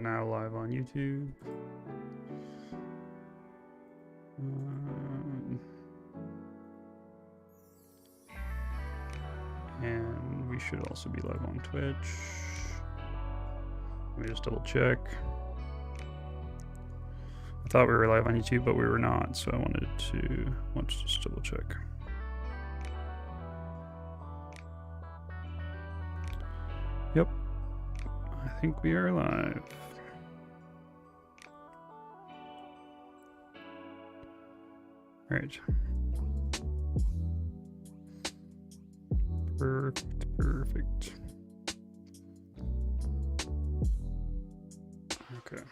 Now live on YouTube. And we should also be live on Twitch. Let me just double check. I thought we were live on YouTube, but we were not, so I wanted to just double check. Yep, I think we are live. All right. Perfect. Okay.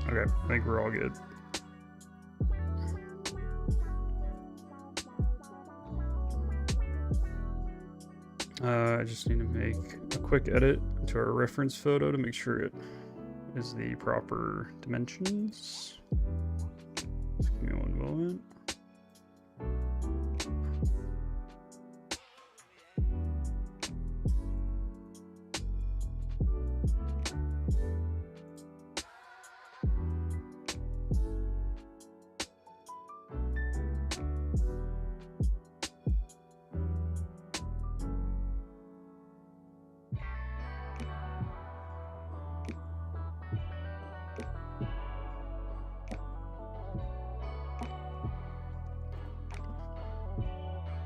Okay, I think we're all good. I just need to make a quick edit to our reference photo to make sure it is the proper dimensions. Just give me one moment.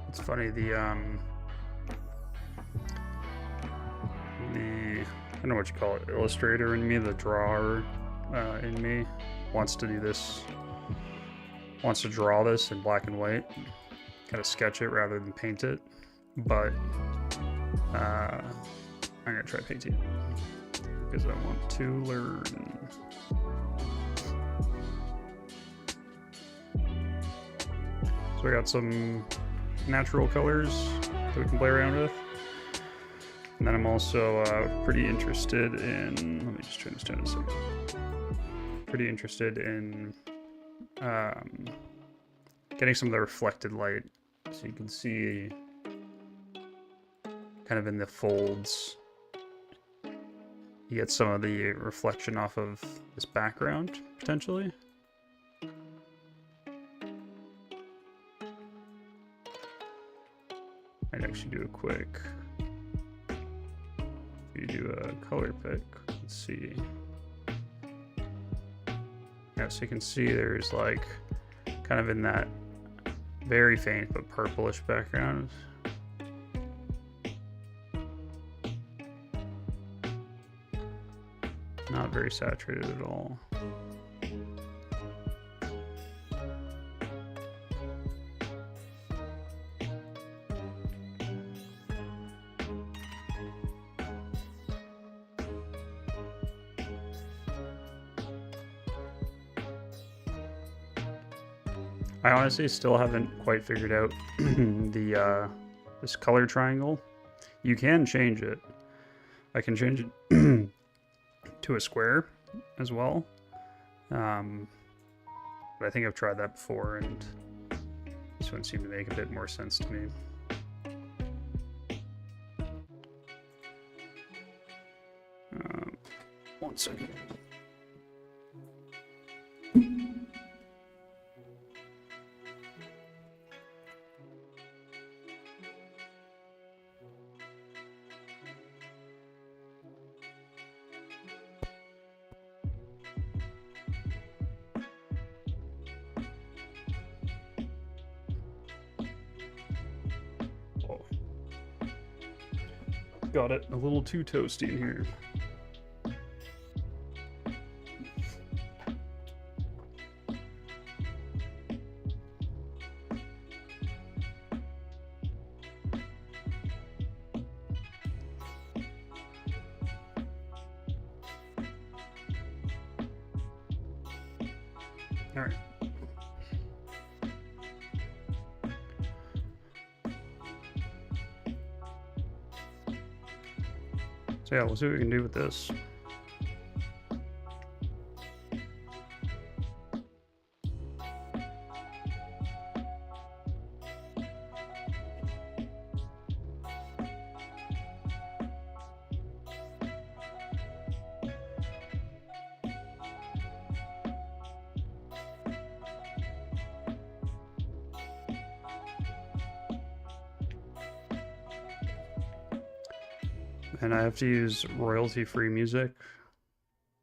It's funny, I don't know what you call it, illustrator in me, the drawer in me wants to do this, wants to draw this in black and white, kind of sketch it rather than paint it, but I'm gonna try painting it because I want to learn. So I got some natural colors that we can play around with. And then I'm also pretty interested in, let me just turn this down a second. Pretty interested in getting some of the reflected light so you can see kind of in the folds. You get some of the reflection off of this background, potentially. I'd actually do a quick, you do a color pick, let's see. Yeah, so you can see there's like, kind of in that very faint but purplish background. Not very saturated at all. I honestly still haven't quite figured out the this color triangle. You can change it. I can change it to a square as well. But I think I've tried that before, and this one seemed to make a bit more sense to me. One second. Got it a little too toasty in here. All right. So yeah, we'll see what we can do with this. And I have to use royalty-free music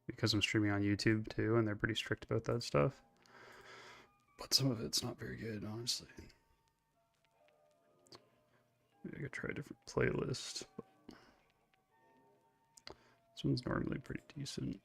because I'm streaming on YouTube too, and they're pretty strict about that stuff. But some of it's not very good, honestly. Maybe I could try a different playlist. This one's normally pretty decent.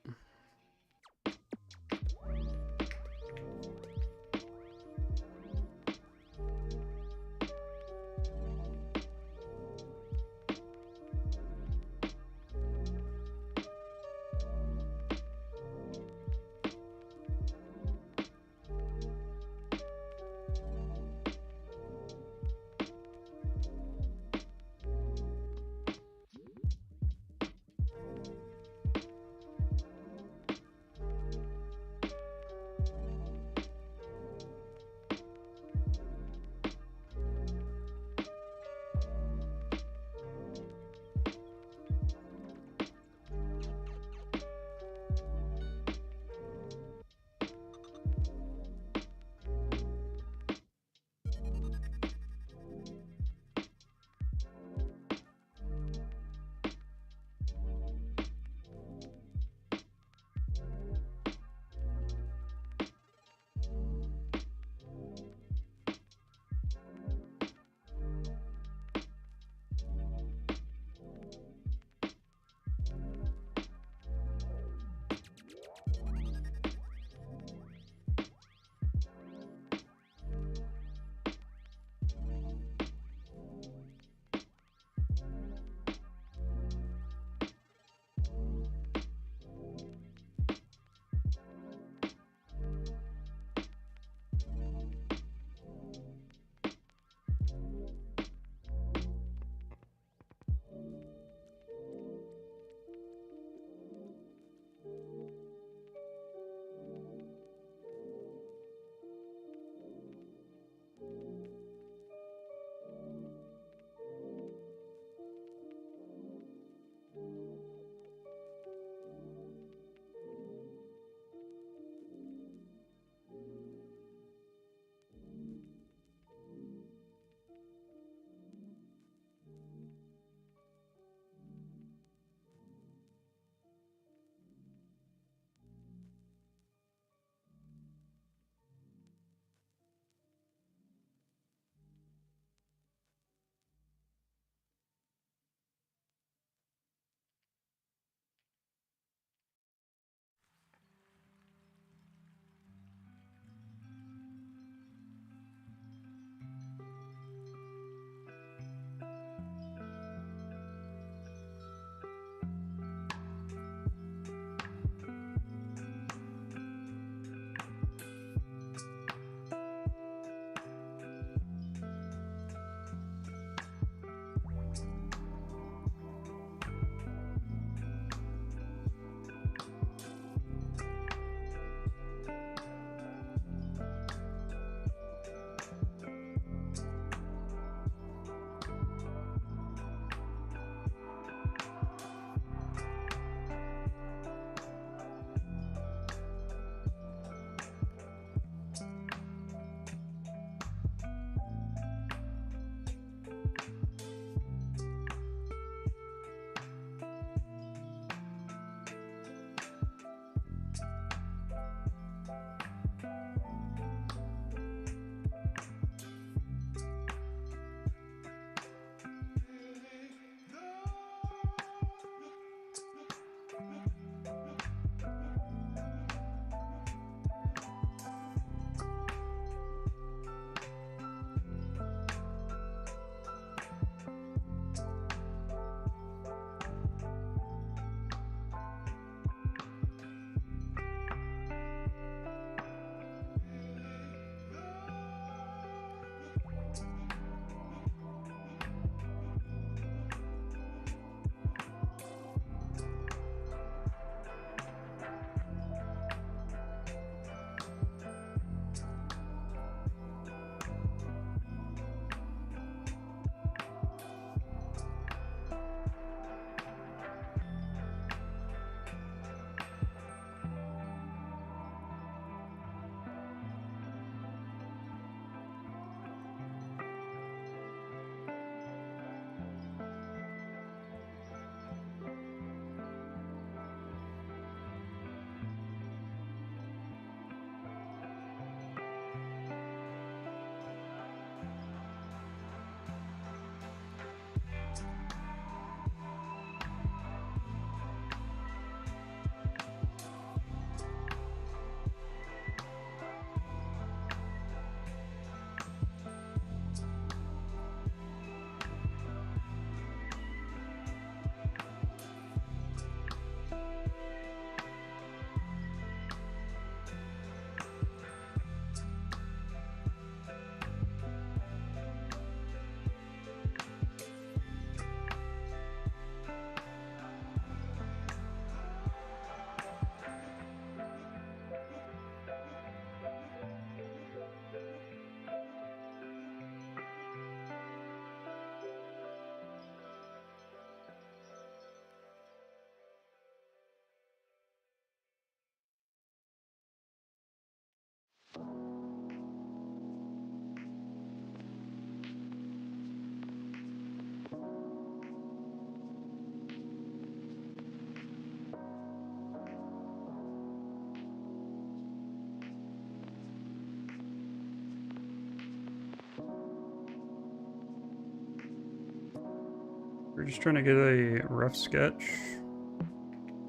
We're just trying to get a rough sketch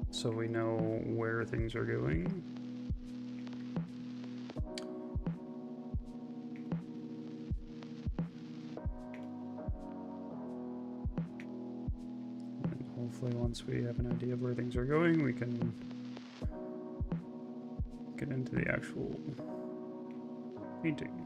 so we know where things are going. And hopefully once we have an idea of where things are going, we can get into the actual painting.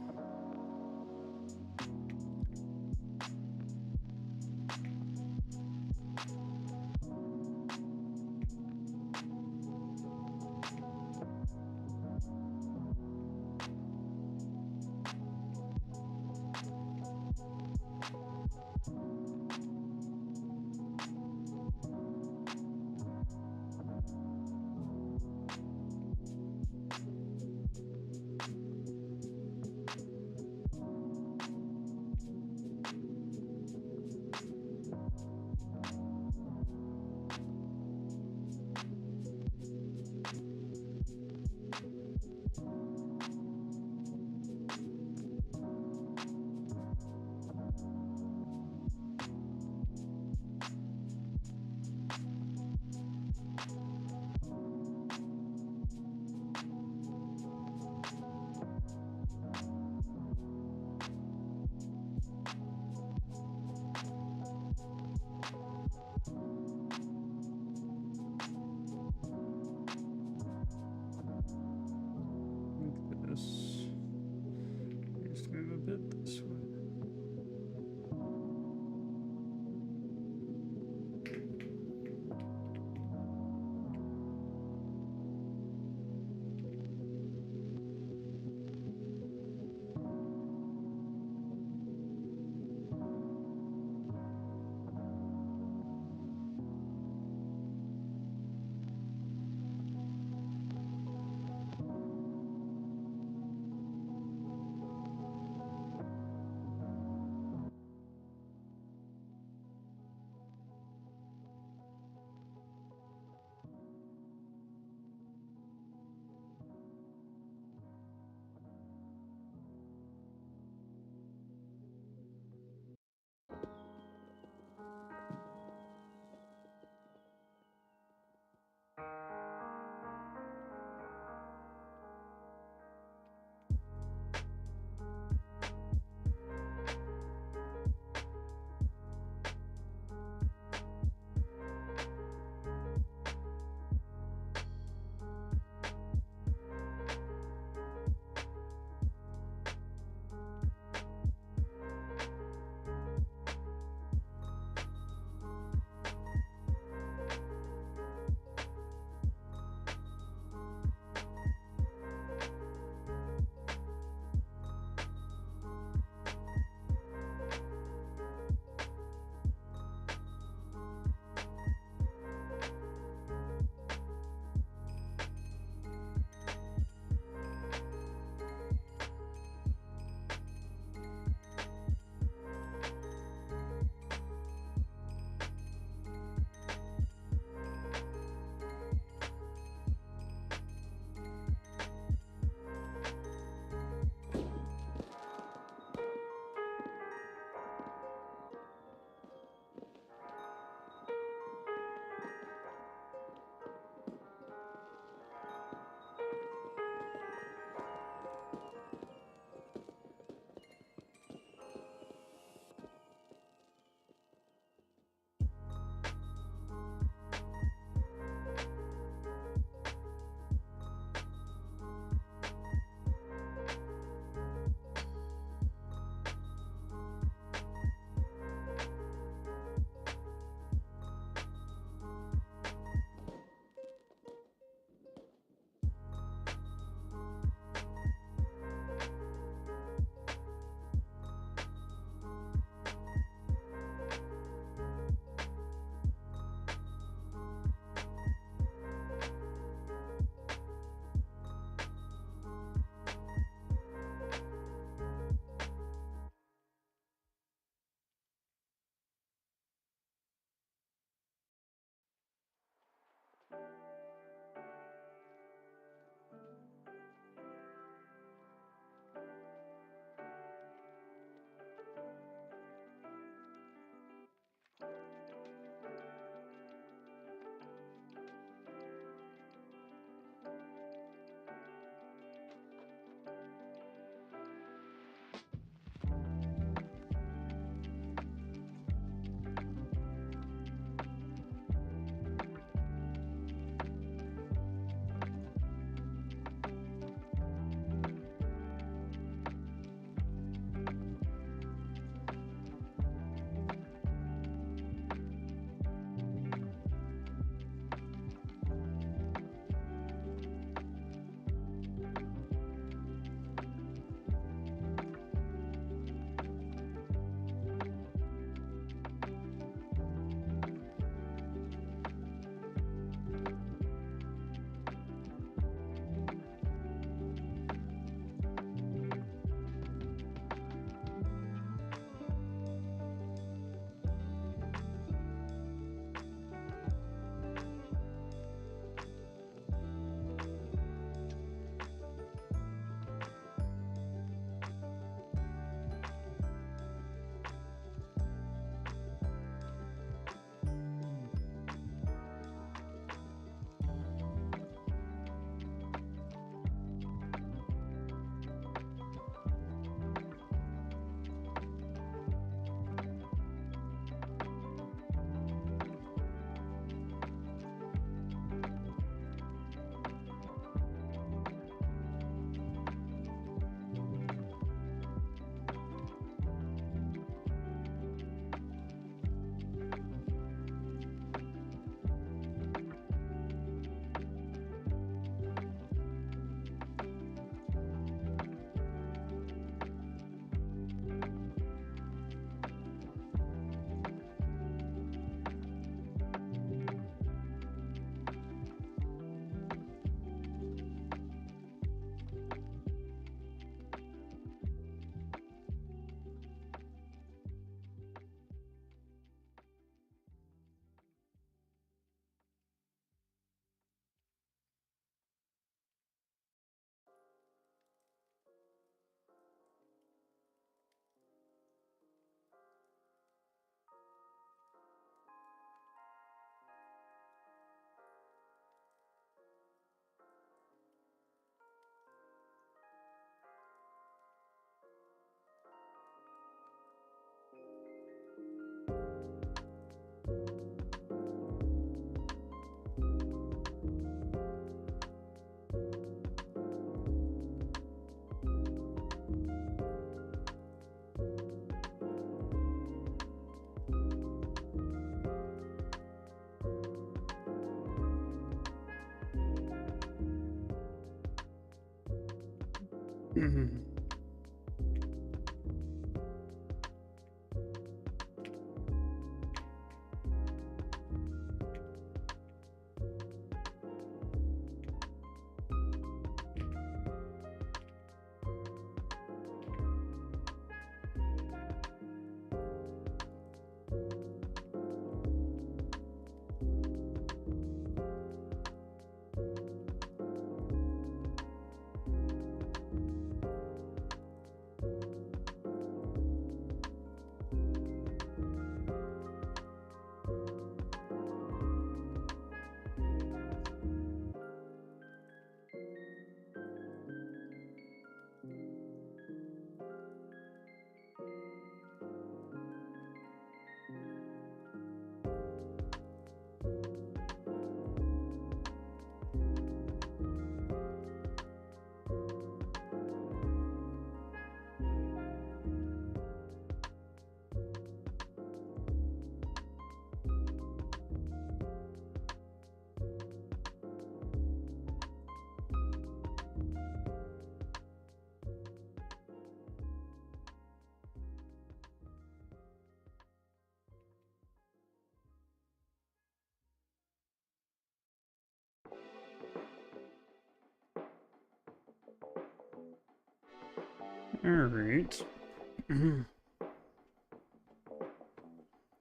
Alright.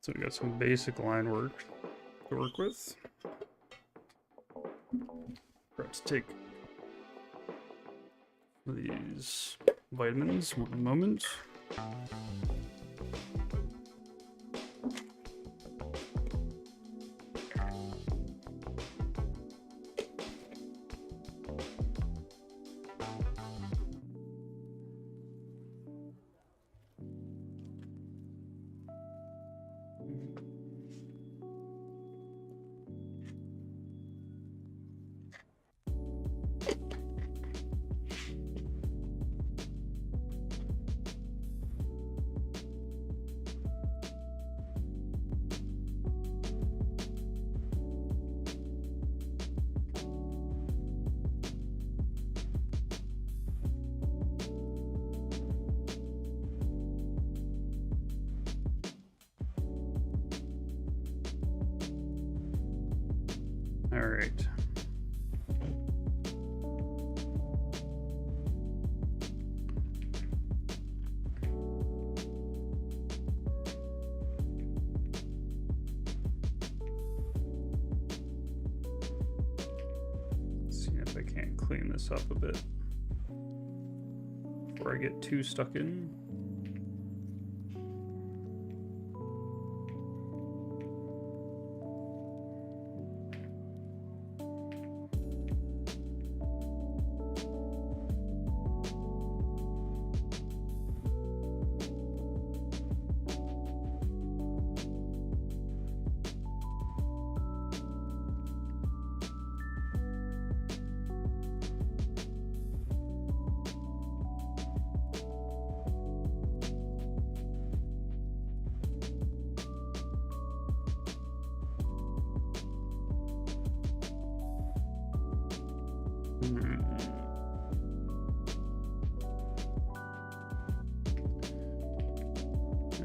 So we got some basic line work to work with. Perhaps take these vitamins one moment. All right. See if I can't clean this up a bit before I get too stuck in.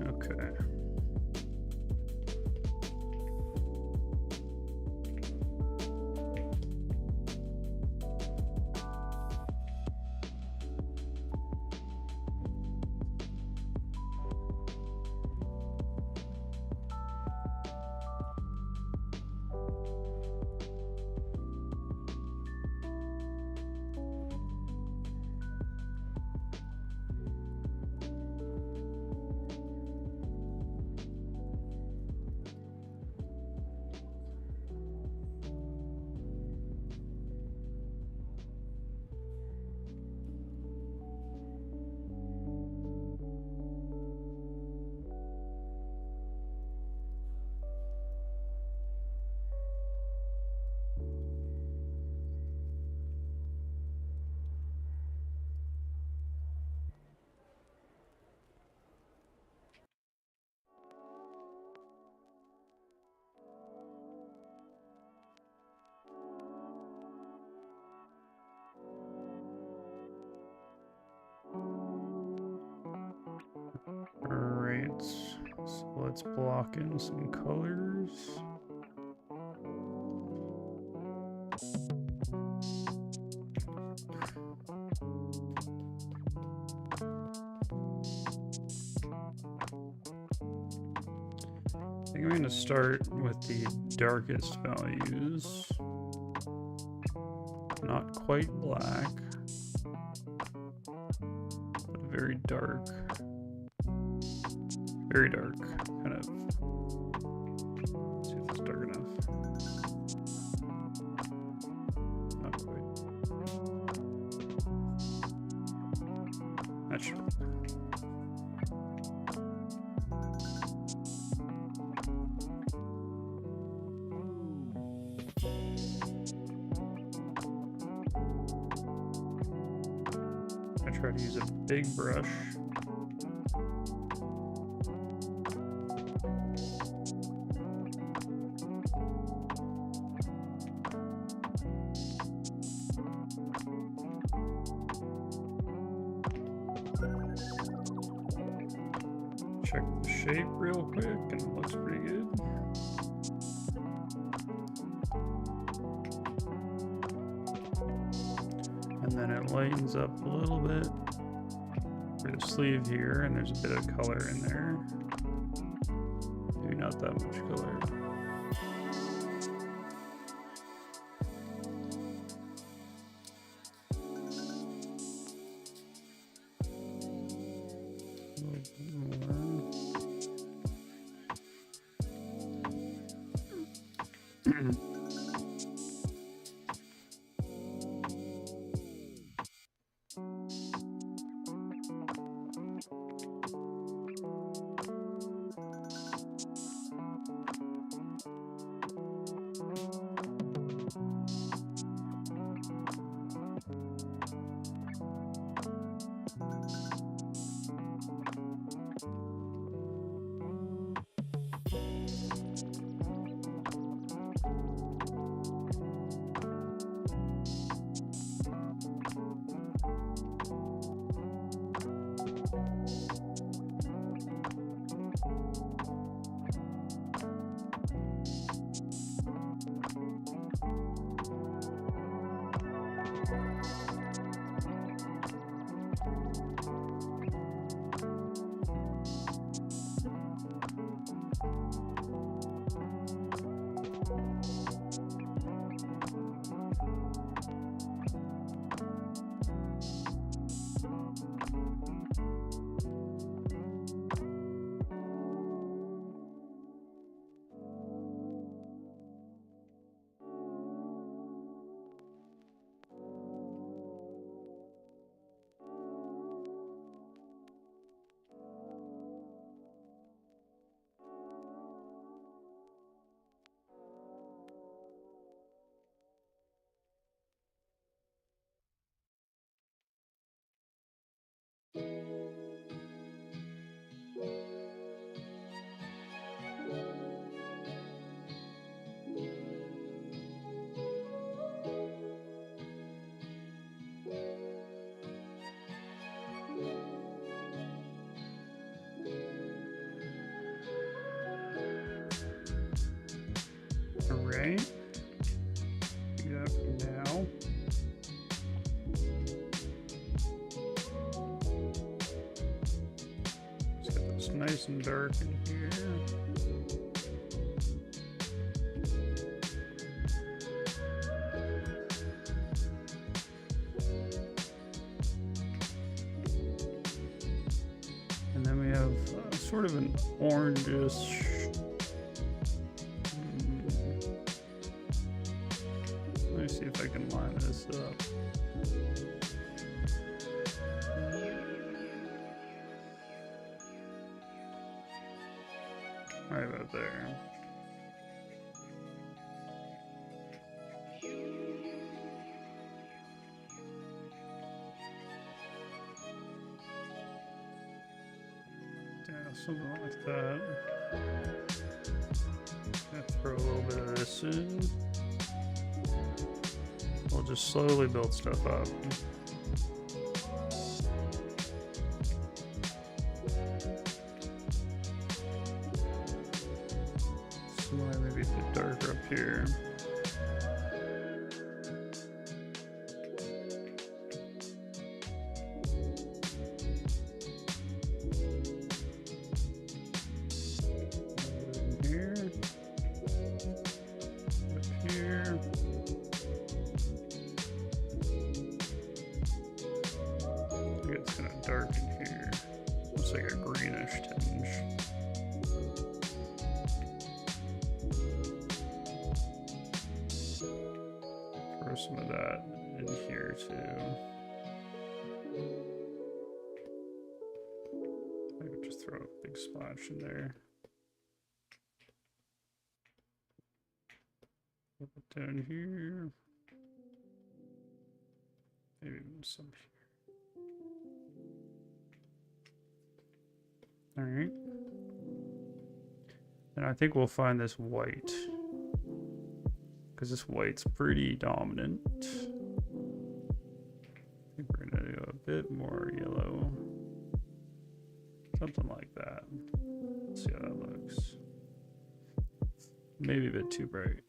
Okay. let's block in some colors. I think I'm going to start with the darkest values. Not quite black, but very dark. Very dark, kind of. Let's see if it's dark enough. Not quite. That should work. I try to use a big brush. Check the shape real quick, and it looks pretty good. And then it lightens up a little bit for the sleeve here, and there's a bit of color in there. Maybe not that much color. Alright. Do that for now. Let's get this nice and dark in here. And then we have sort of an orangish. Let me see if I can line this up. Right about there. Yeah, something like that. Gonna throw a little bit of this in. We'll just slowly build stuff up. it's kind of dark in here. Looks like a greenish tinge. Throw some of that in here too. Maybe just throw a big splash in there. Put it down here. Maybe even some here. Alright. And I think we'll find this white. Because this white's pretty dominant. I think we're going to do a bit more yellow. Something like that. Let's see how that looks. Maybe a bit too bright.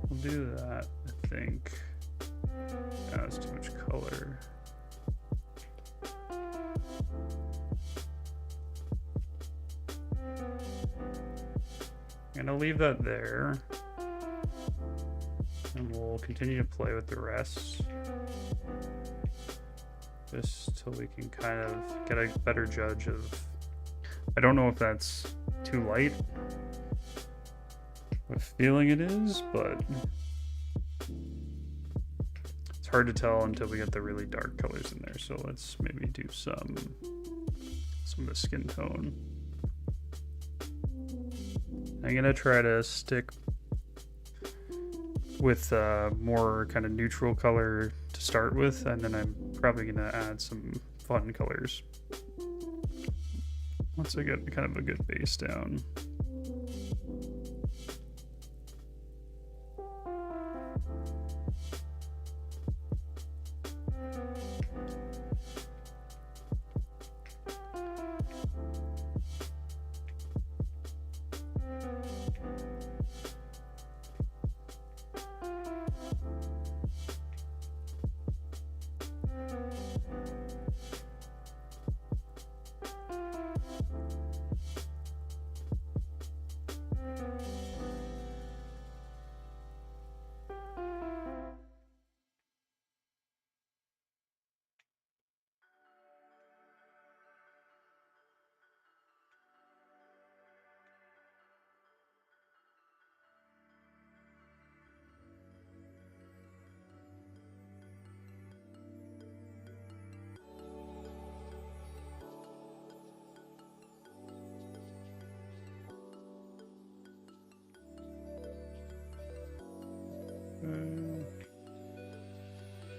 We'll do that, I think. That's too much color. I'm gonna leave that there. And we'll continue to play with the rest. Just till we can kind of get a better judge of... I don't know if that's too light. I have a feeling it is, but it's hard to tell until we get the really dark colors in there. So let's maybe do some of the skin tone. I'm gonna try to stick with more kind of neutral color to start with, and then I'm probably gonna add some fun colors once I get kind of a good base down.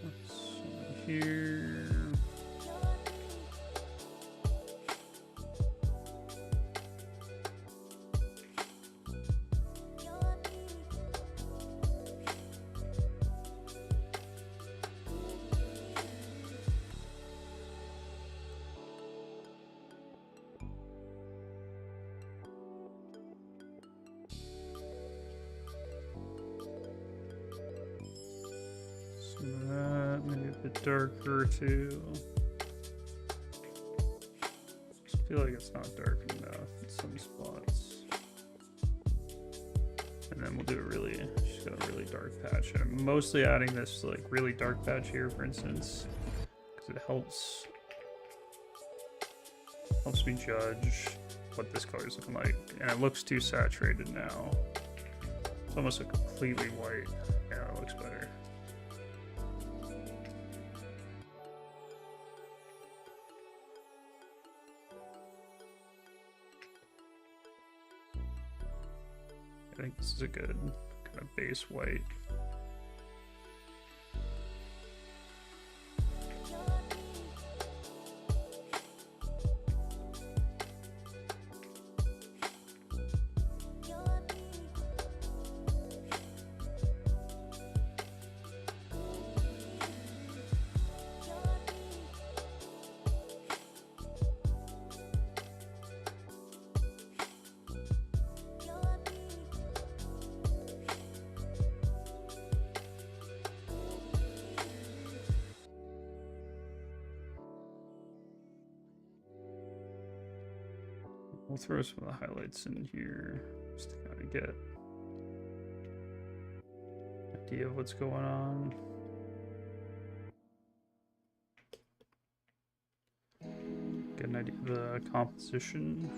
Let's see here. Maybe a bit darker too. Just feel like it's not dark enough in some spots. And then we'll do just got a really dark patch. I'm mostly adding this like really dark patch here, for instance, because it helps me judge what this color is looking like. And it looks too saturated now. It's almost like completely white. Yeah, it looks better. I think this is a good kind of base white. throw some of the highlights in here just to kind of get an idea of what's going on. Get an idea of the composition.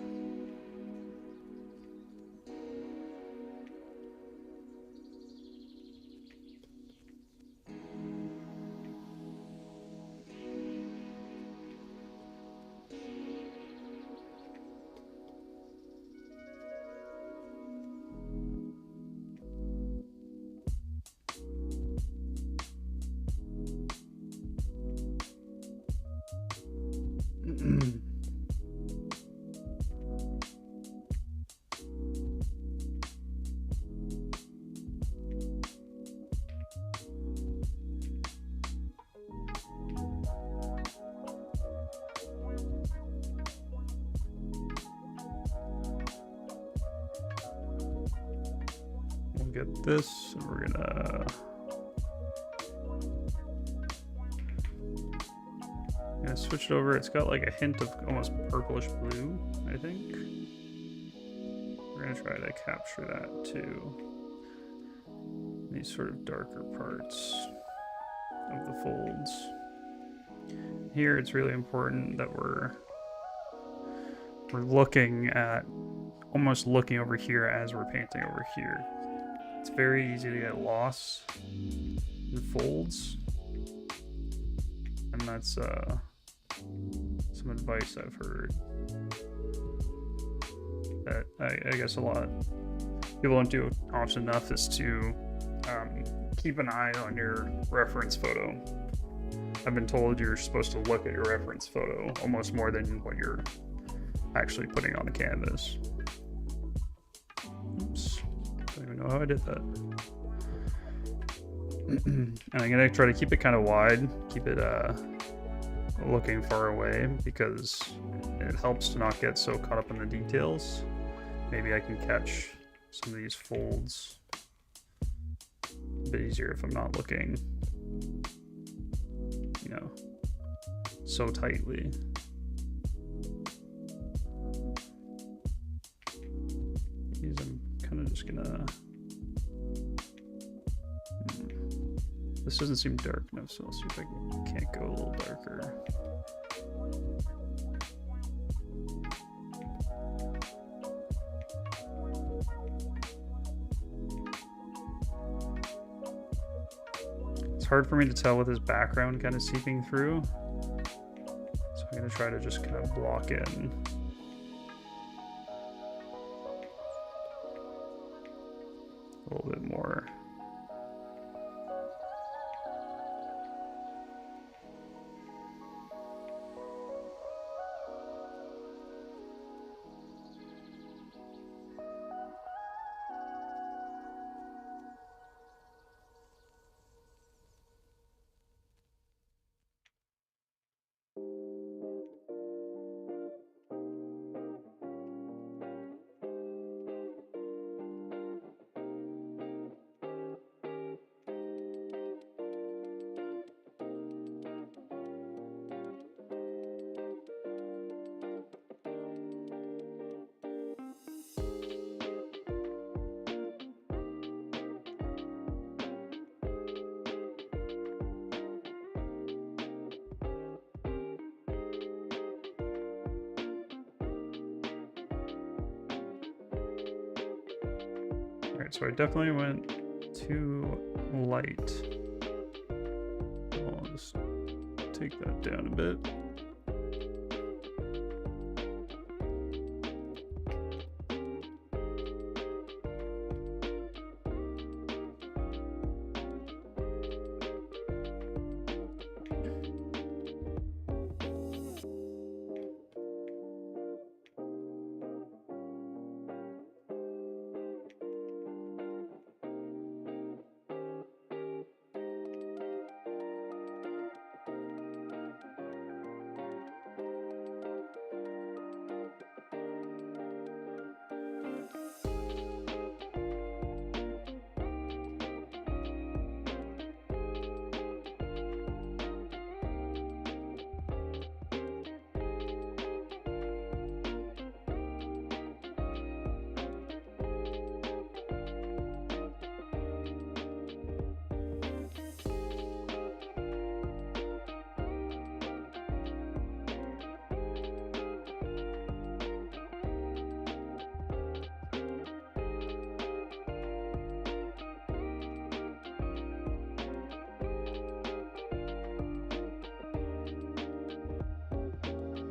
We'll get this, and we're gonna switch it over. It's got like a hint of almost purplish blue, I think. We're gonna try to capture that too. These sort of darker parts of the folds. Here it's really important that we're looking at, almost looking over here as we're painting over here. It's very easy to get lost in folds, and that's some advice I've heard that I guess a lot of people don't do often enough, is to keep an eye on your reference photo. I've been told you're supposed to look at your reference photo almost more than what you're actually putting on the canvas. Oops, don't even know how I did that. And I'm gonna try to keep it kind of wide, keep it looking far away, because it helps to not get so caught up in the details. Maybe I can catch some of these folds a bit easier if I'm not looking, you know, so tightly. These I'm kind of just gonna... This doesn't seem dark enough, so I'll see if I can't go a little darker. It's hard for me to tell with his background kind of seeping through, so I'm gonna try to just kind of block in a little bit more. Alright, so I definitely went too light. I'll just take that down a bit.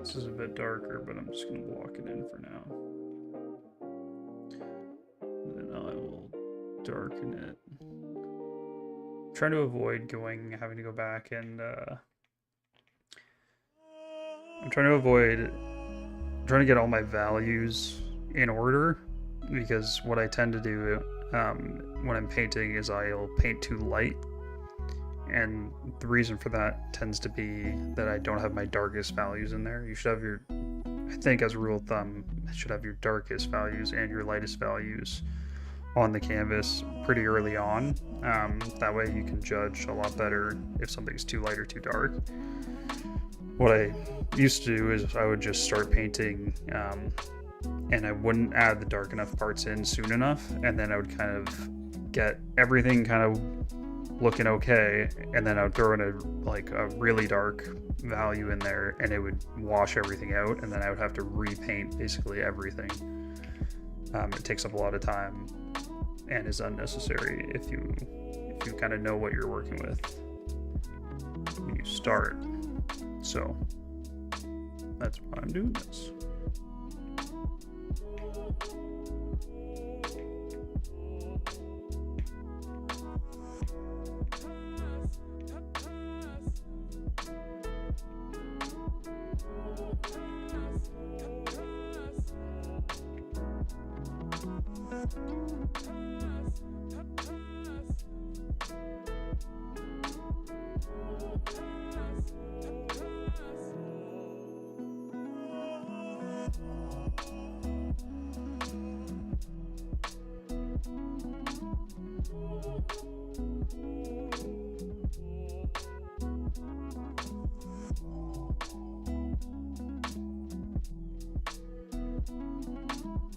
This is a bit darker, but I'm just going to block it in for now. And then I will darken it. I'm trying to avoid having to go back and I'm trying to get all my values in order, because what I tend to do when I'm painting is I'll paint too light, and the reason for that tends to be that I don't have my darkest values in there. You should have your, I think as a rule of thumb, you should have your darkest values and your lightest values on the canvas pretty early on. That way you can judge a lot better if something's too light or too dark. What I used to do is I would just start painting and I wouldn't add the dark enough parts in soon enough, and then I would kind of get everything kind of looking okay, and then I would throw in a really dark value in there, and it would wash everything out, and then I would have to repaint basically everything. It takes up a lot of time and is unnecessary if you kind of know what you're working with when you start. So that's why I'm doing this.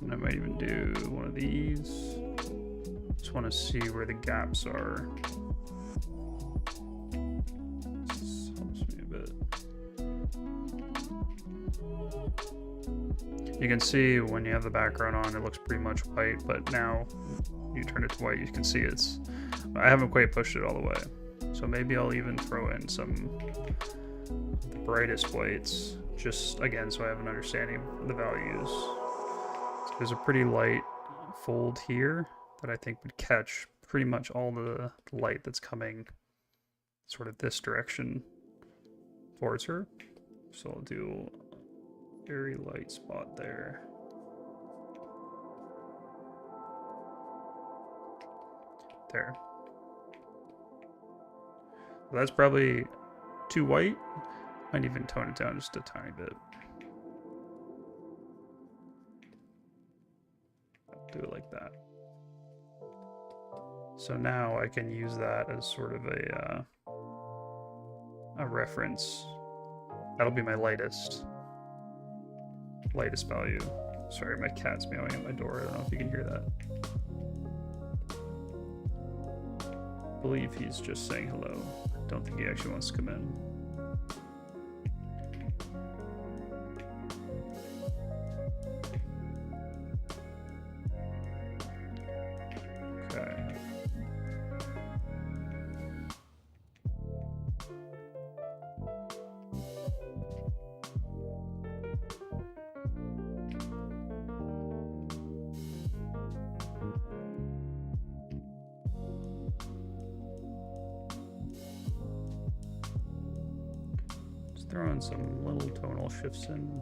And I might even do one of these. Just want to see where the gaps are. This helps me a bit. You can see when you have the background on, it looks pretty much white, but now you turn it to white, you can see I haven't quite pushed it all the way. So maybe I'll even throw in some of the brightest whites, just again, so I have an understanding of the values. So there's a pretty light fold here that I think would catch pretty much all the light that's coming sort of this direction towards her. So I'll do a very light spot there. There. Well, that's probably too white. Might even tone it down just a tiny bit. Do it like that. So now I can use that as sort of a reference. That'll be my lightest value. Sorry, my cat's meowing at my door. I don't know if you can hear that. I believe he's just saying hello. I don't think he actually wants to come in. Okay. Throwing some little tonal shifts in.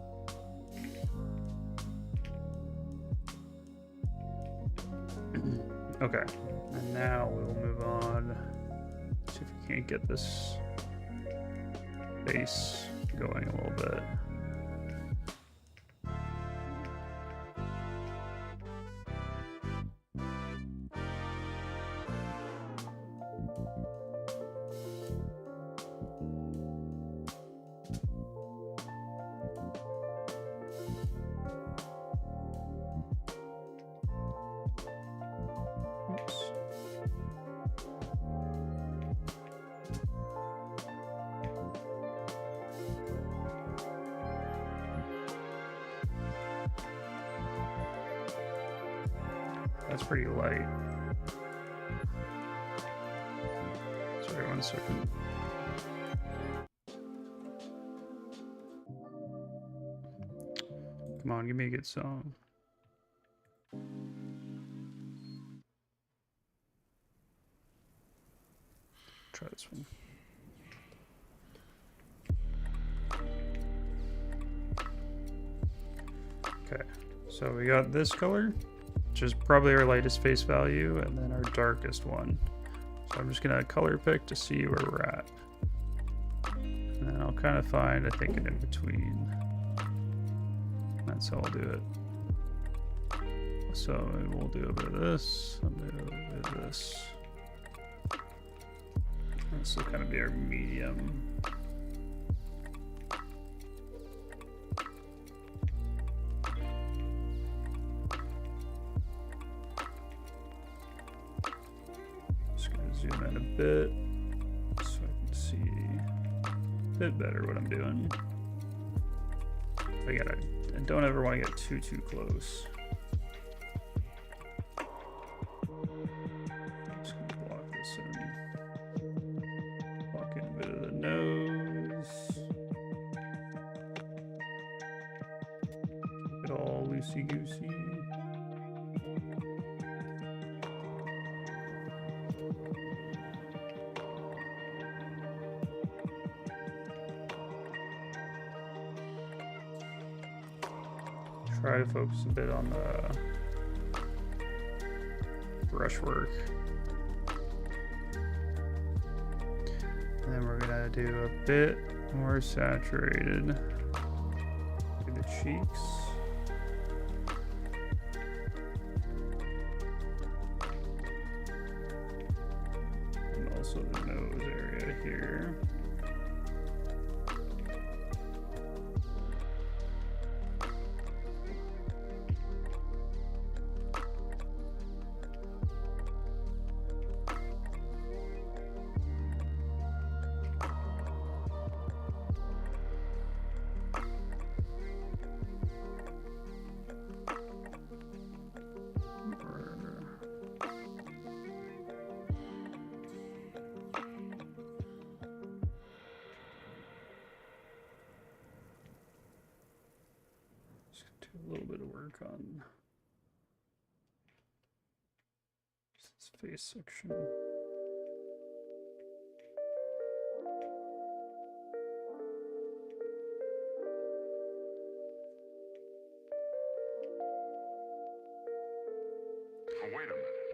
Okay, and now we will move on. See if we can't get this base going a little bit. That's pretty light. Sorry, 1 second. on, give me a good song. Try this one. Okay, so we got this color, which is probably our lightest face value, and then our darkest one. So I'm just gonna color pick to see where we're at. And then I'll kind of find, I think, an in-between. That's how I'll do it. So we'll do a bit of this, a bit of this. This will kind of be our medium. Just gonna zoom in a bit so I can see a bit better what I'm doing. I don't ever want to get too close. Just gonna block this in. Block in a bit of the nose. Keep it all loosey-goosey. Try to focus a bit on the brushwork. And then we're gonna do a bit more saturated to the cheeks. And also the nose area here. Do a little bit of work on this face section. Oh, wait a minute.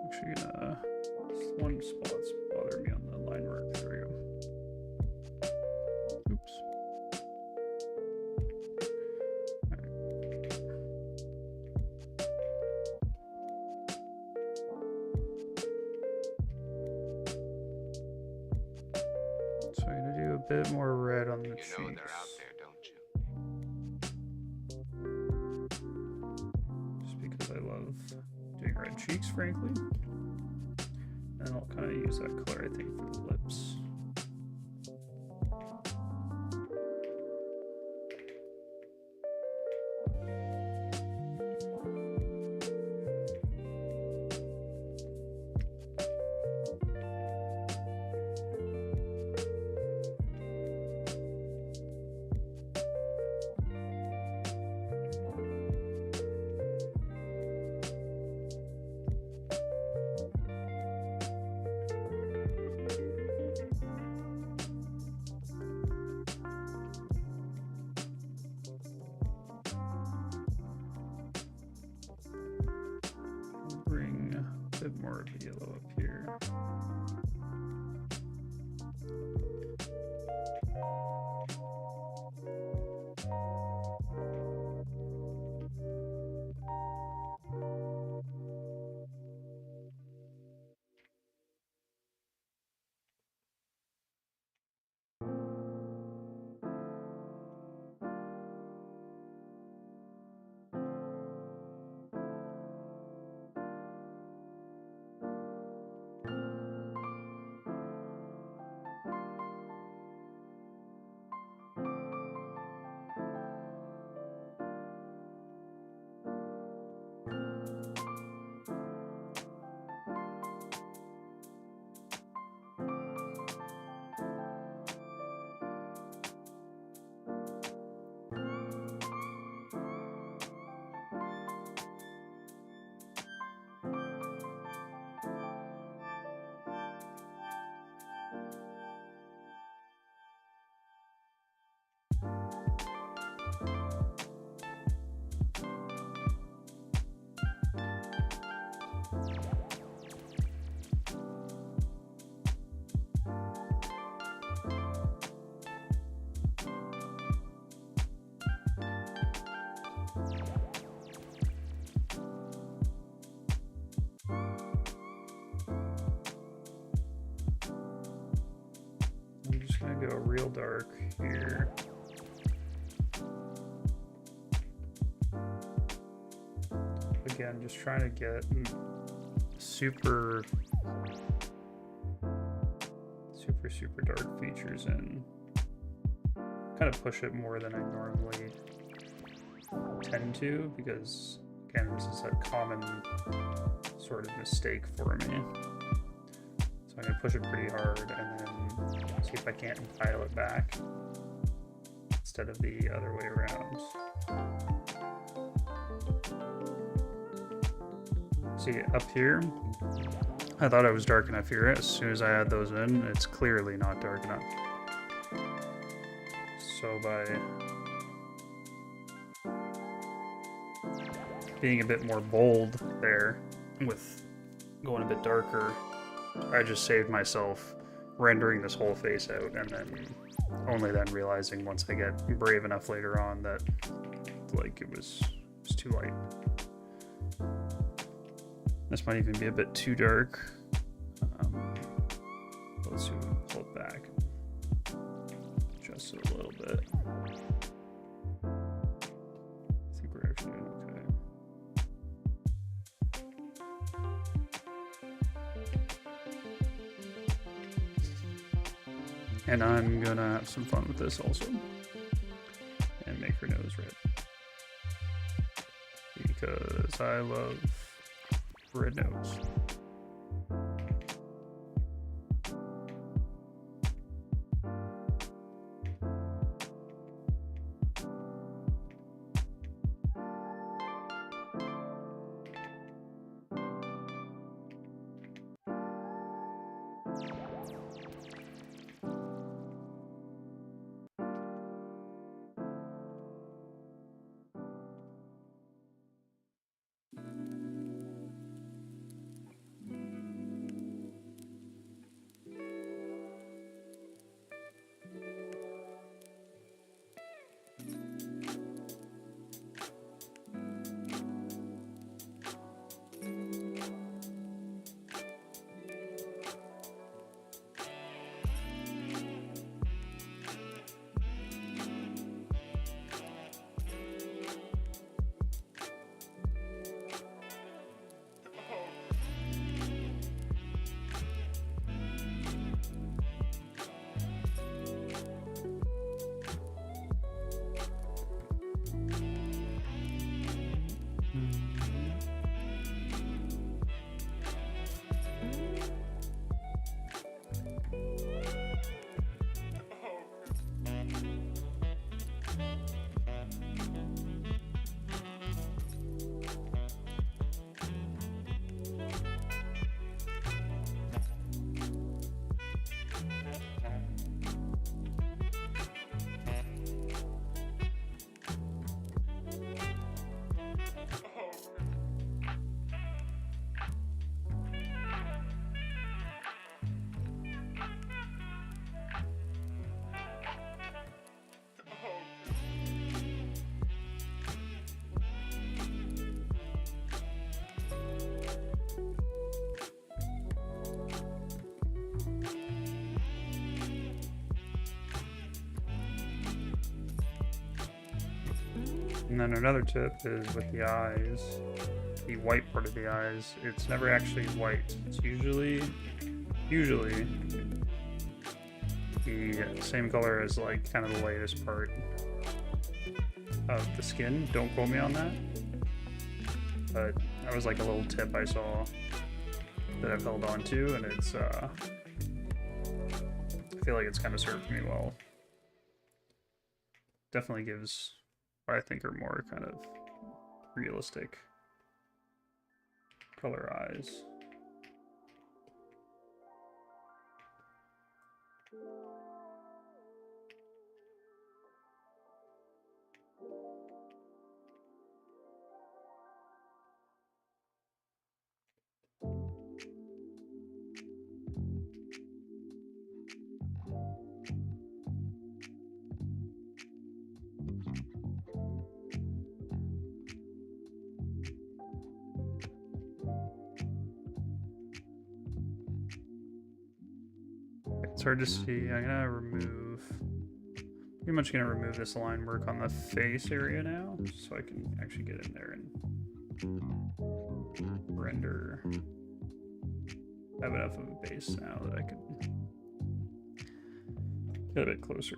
Actually, one spot's bothering me on the line work. There we go. Oops. So I'm gonna do a bit more red on the cheeks. You know they're out there, don't you? Just because I love doing red cheeks, frankly. And I'll kind of use that color, I think, for the lips. Bring a bit more of the yellow up here. I'm gonna go real dark here. Again, just trying to get super dark features in. Kind of push it more than I normally tend to, because again, this is a common sort of mistake for me. So I'm gonna push it pretty hard and then see if I can't dial it back instead of the other way around. See, up here, I thought I was dark enough here. As soon as I add those in, it's clearly not dark enough. So by being a bit more bold there with going a bit darker, I just saved myself rendering this whole face out, and then only then realizing once I get brave enough later on that like it was too light. This might even be a bit too dark. Let's see if we can pull it back. Just a little bit. I think we're actually doing okay. And I'm gonna have some fun with this also. And make her nose red. Because I love red nose. And then another tip is with the eyes, the white part of the eyes, it's never actually white. It's usually the same color as like kind of the lightest part of the skin. Don't quote me on that, but that was like a little tip I saw that I've held on to, and it's I feel like it's kind of served me well. Definitely gives what I think are more kind of realistic color eyes. It's hard to see. I'm gonna remove. Pretty much gonna remove this line work on the face area now, so I can actually get in there and render. I have enough of a base now that I can get a bit closer.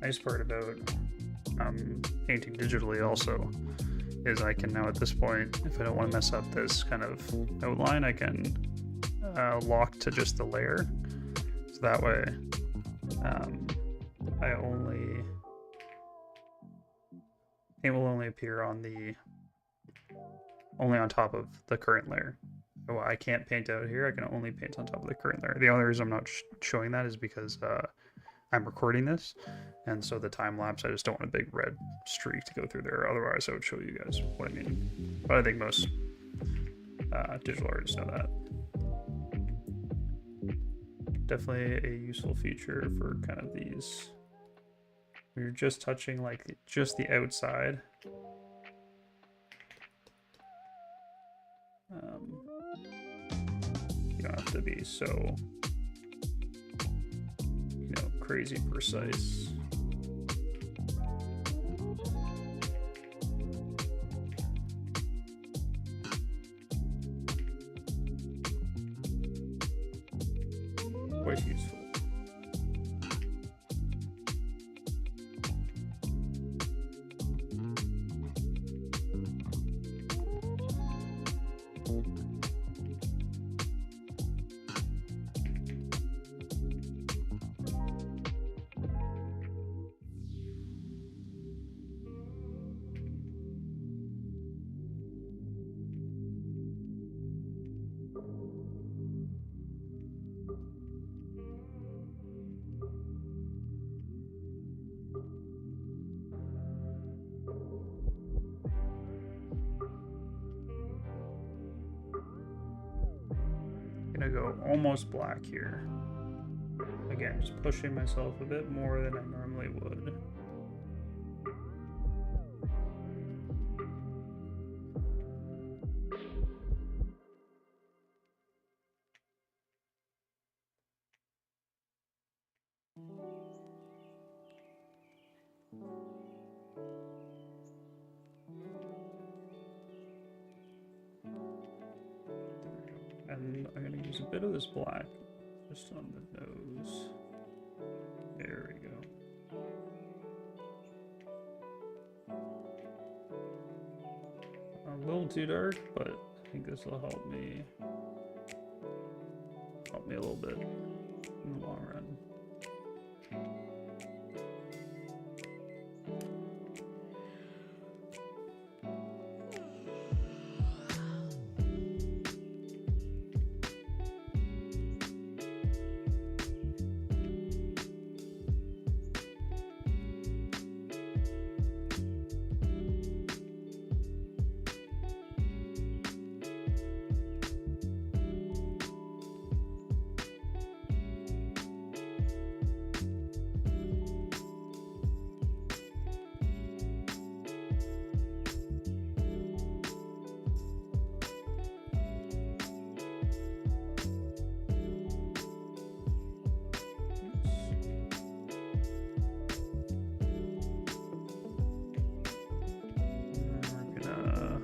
Nice part about painting digitally also is I can now at this point, if I don't want to mess up this kind of outline, I can lock to just the layer. So that way it will only appear on on top of the current layer. So I can't paint out here, I can only paint on top of the current layer. The only reason I'm not showing that is because I'm recording this, and so the time lapse, I just don't want a big red streak to go through there. Otherwise, I would show you guys what I mean. But I think most digital artists know that. Definitely a useful feature for kind of these. When you're just touching like just the outside. You don't have to be so, crazy precise. Quite useful. Gonna go almost black here. Again, just pushing myself a bit more than I normally would. And I'm going to use a bit of this black just on the nose. There we go. A little too dark, but I think this will help me a little bit in the long run.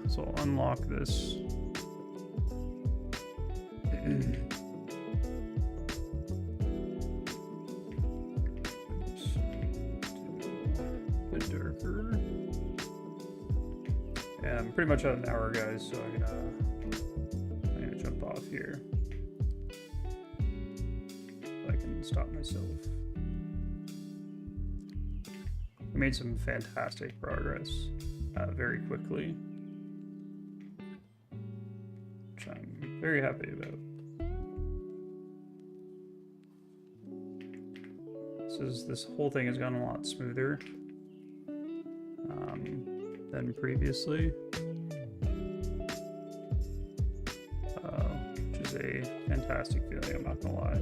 So I'll unlock this. A bit darker. And I'm pretty much at an hour, guys, so I'm gonna jump off here. So I can stop myself. I made some fantastic progress very quickly, which I'm very happy about. This whole thing has gone a lot smoother than previously. is a fantastic feeling, I'm not gonna lie.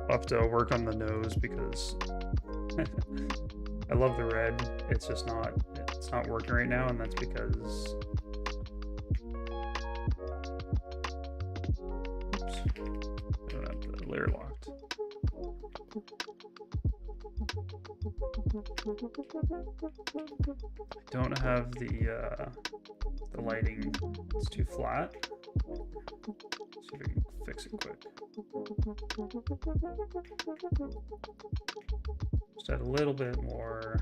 I'll have to work on the nose because I love the red. It's just not, it's not working right now, and that's because, oops, I don't have the layer locked. I don't have the lighting. It's too flat. See if I can fix it quick. Just add a little bit more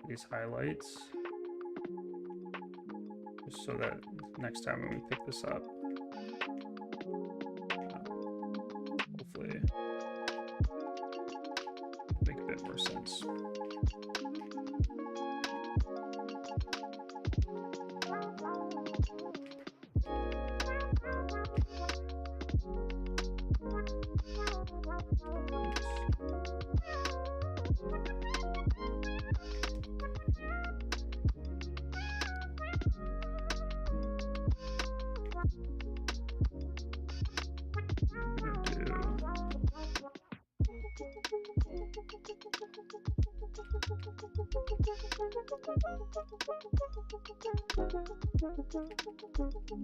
these highlights, just so that next time when we pick this up, hopefully make a bit more sense.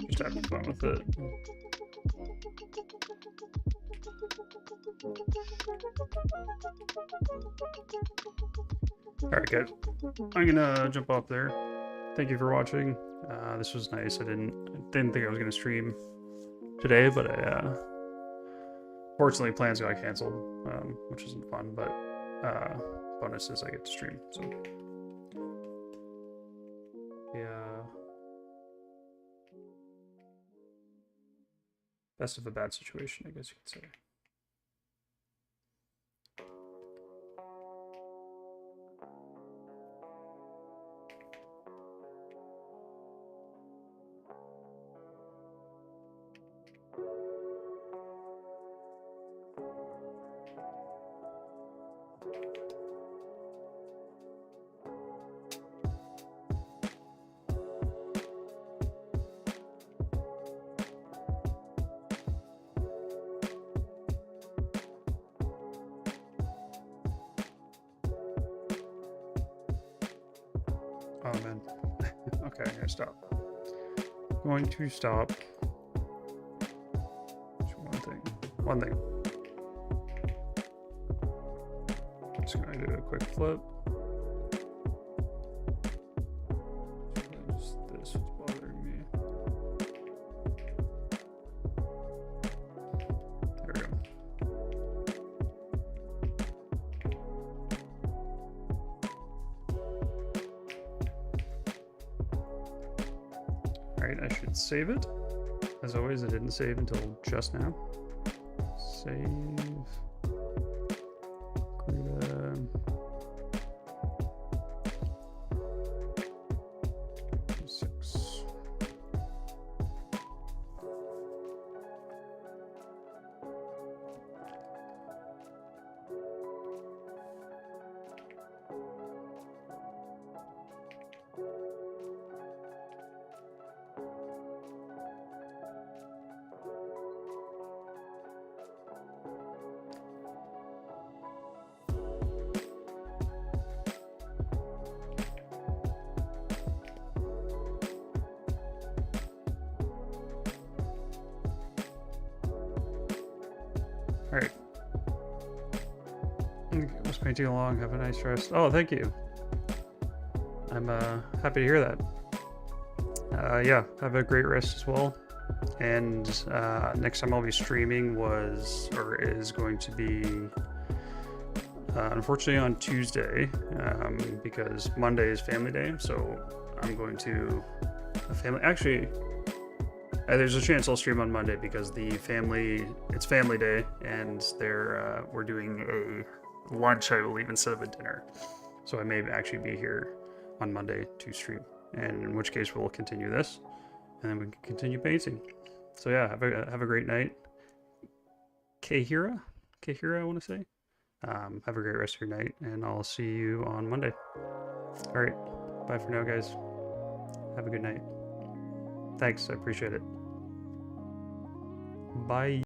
Just having fun with it. Alright guys, I'm gonna jump off there. Thank you for watching. This was nice. I didn't think I was gonna stream today, but fortunately plans got canceled, which isn't fun, but bonus is I get to stream, so yeah. Best of a bad situation, I guess you could say. Oh man. Okay, I'm gonna stop. Going to stop. Just one thing. Just gonna do a quick flip. Just this is bothering me. There we go. Alright, I should save it. As always, I didn't save until just now. Save. Alright. Was painting along. Have a nice rest. Oh, thank you. I'm happy to hear that. Yeah, have a great rest as well. And next time I'll be streaming is going to be unfortunately on Tuesday, because Monday is family day. So I'm going to a family. Actually, there's a chance I'll stream on Monday because it's family day, and we're doing a lunch, I believe, instead of a dinner. So I may actually be here on Monday to stream, and in which case we'll continue this, and then we can continue painting. So yeah, have a great night, Kahira, I want to say. Have a great rest of your night, and I'll see you on Monday. All right, bye for now, guys. Have a good night. Thanks, I appreciate it. Bye.